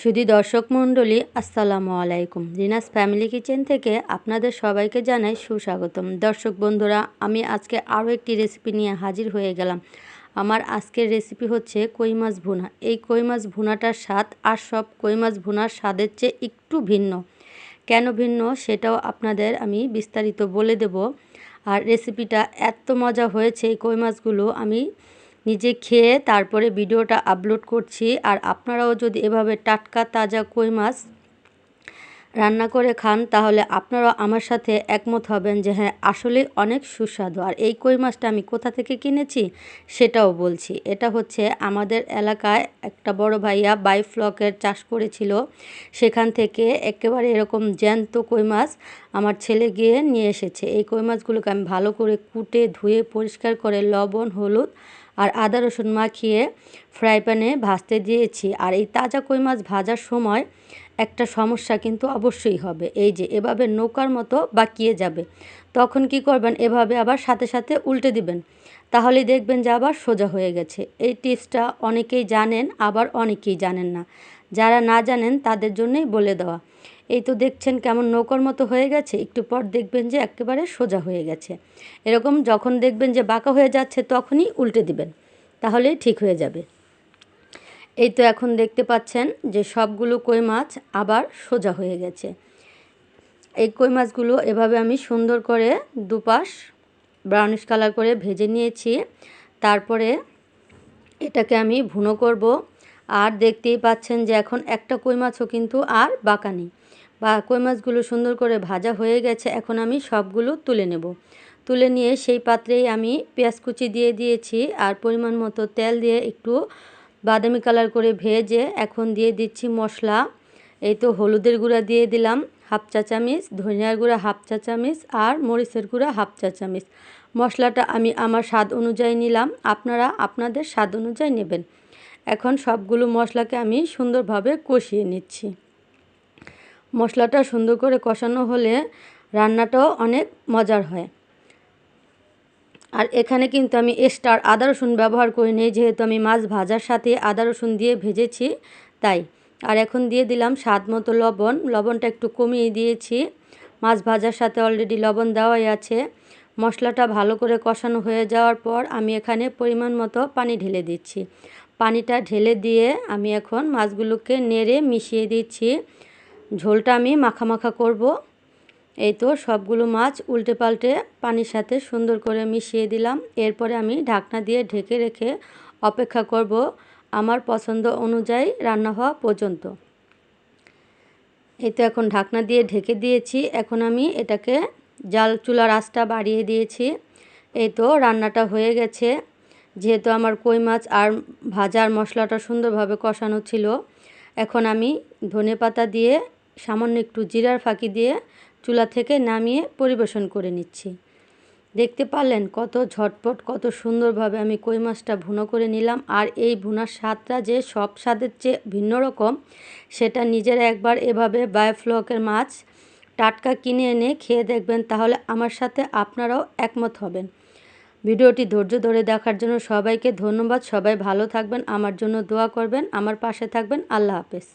সুধী দর্শক মণ্ডলী, আসসালামু আলাইকুম। রিনাস ফ্যামিলি কিচেন থেকে আপনাদের সবাইকে জানাই সুস্বাগতম। দর্শক বন্ধুরা, আমি আজকে আরও একটি রেসিপি নিয়ে হাজির হয়ে গেলাম। আমার আজকের রেসিপি হচ্ছে কই মাছ ভুনা। এই কই মাছ ভুনাটার স্বাদ আর সব কই মাছ ভুনার স্বাদের চেয়ে একটু ভিন্ন। কেন ভিন্ন সেটাও আপনাদের আমি বিস্তারিত বলে দেব। আর রেসিপিটা এত মজা হয়েছে, এই কই মাছগুলো আমি নিজে খেয়ে তারপরে ভিডিওটা আপলোড করছি। আর আপনারাও যদি এভাবে টাটকা তাজা কই মাছ রান্না করে খান তাহলে আপনারাও আমার সাথে একমত হবেন যে হ্যাঁ, আসলে অনেক সুস্বাদু। আর এই কই মাছটা আমি কোথা থেকে কিনেছি সেটাও বলছি। এটা হচ্ছে আমাদের এলাকায় একটা বড় ভাইয়া বাইফ্লকের চাষ করেছিল, সেখান থেকে একেবারে এরকম জ্যান্ত কই মাছ আমার ছেলে গিয়ে নিয়ে এসেছে। এই কই মাছগুলোকে আমি ভালো করে কুটে ধুয়ে পরিষ্কার করে লবণ, হলুদ আর আদা রসুন মাখিয়ে ফ্রাই প্যানে ভাজতে দিয়েছি। আর এই তাজা কই মাছ ভাজার সময় একটা সমস্যা কিন্তু অবশ্যই হবে, এই যে এভাবে নৌকার মতো বাঁকিয়ে যাবে। তখন কি করবেন, এভাবে আবার সাথে সাথে উল্টে দিবেন, তাহলেই দেখবেন যে আবার সোজা হয়ে গেছে। এই টিপসটা অনেকেই জানেন, আবার অনেকেই জানেন না। যারা না জানেন তাদের জন্যই বলে দেওয়া। এই তো দেখছেন কেমন নৌকার মতো হয়ে গেছে, একটু পর দেখবেন যে একেবারে সোজা হয়ে গেছে। এরকম যখন দেখবেন যে বাঁকা হয়ে যাচ্ছে তখনই উল্টে দিবেন, তাহলেই ঠিক হয়ে যাবে। এই তো এখন দেখতে পাচ্ছেন যে সবগুলো কই মাছ আবার সোজা হয়ে গেছে। এই কই মাছগুলো এভাবে আমি সুন্দর করে দুপাশ ব্রাউনিশ কালার করে ভেজে নিয়েছি। তারপরে এটাকে আমি ভুনো করব। আর দেখতেই পাচ্ছেন যে এখন একটা কই মাছও কিন্তু আর বাঁকা নেই, বা কই মাছগুলো সুন্দর করে ভাজা হয়ে গেছে। এখন আমি সবগুলো তুলে নেব। তুলে নিয়ে সেই পাত্রেই আমি পেঁয়াজ কুচি দিয়ে দিয়েছি আর পরিমাণ মতো তেল দিয়ে একটু বাদামি কালার করে ভেজে এখন দিয়ে দিচ্ছি মশলা। এই তো হলুদের গুঁড়া দিয়ে দিলাম হাফ চা চামচ, ধনিয়ার গুঁড়া হাফ চা চামচ আর মরিচের গুঁড়া হাফ চা চামচ। মশলাটা আমি আমার স্বাদ অনুযায়ী নিলাম, আপনারা আপনাদের স্বাদ অনুযায়ী নেবেন। এখন সবগুলো মশলাকে আমি সুন্দরভাবে কষিয়ে নিচ্ছি। মশলাটা সুন্দর করে কষানো হলে রান্নাটাও অনেক মজার হয়। আর এখানে কিন্তু আমি এক্সট্রা আদা রসুন ব্যবহার করিনি, যেহেতু আমি মাছ ভাজার সাথে আদা রসুন দিয়ে ভেজেছি তাই। আর এখন দিয়ে দিলাম স্বাদ মতো লবণ। লবণটা একটু কমিয়ে দিয়েছি, মাছ ভাজার সাথে অলরেডি লবণ দেওয়াই আছে। মশলাটা ভালো করে কষানো হয়ে যাওয়ার পর আমি এখানে পরিমাণ মতো পানি ঢেলে দিচ্ছি। পানিটা ঢেলে দিয়ে আমি এখন মাছগুলোকে নেড়ে মিশিয়ে দিচ্ছি। ঝোলটা আমি মাখা মাখা করব। এই তো সবগুলো মাছ উল্টে পাল্টে পানির সাথে সুন্দর করে মিশিয়ে দিলাম। এরপরে আমি ঢাকনা দিয়ে ঢেকে রেখে অপেক্ষা করব আমার পছন্দ অনুযায়ী রান্না হওয়া পর্যন্ত। এই তো এখন ঢাকনা দিয়ে ঢেকে দিয়েছি। এখন আমি এটাকে চুলার আঁচটা বাড়িয়ে দিয়েছি। এই তো রান্নাটা হয়ে গেছে। যেহেতু আমার কই মাছ আর ভাজার মশলাটা সুন্দরভাবে কষানো ছিল, এখন আমি ধনেপাতা দিয়ে সামান্য একটু জিরার ফাঁকি দিয়ে চুলা থেকে নামিয়ে পরিবেশন করে নিচ্ছি। দেখতে পারলেন কত ঝটপট, কত সুন্দরভাবে আমি কই মাছটা ভুনো করে নিলাম। আর এই ভুনার স্বাদটা যে সব স্বাদের চেয়ে ভিন্ন রকম, সেটা নিজেরা একবার এভাবে বায়োফ্লকের মাছ টাটকা কিনে এনে খেয়ে দেখবেন, তাহলে আমার সাথে আপনারাও একমত হবেন। ভিডিওটি ধৈর্য ধরে দেখার জন্য সবাইকে ধন্যবাদ। সবাই ভালো থাকবেন, আমার জন্য দোয়া করবেন, আমার পাশে থাকবেন। আল্লাহ হাফেজ।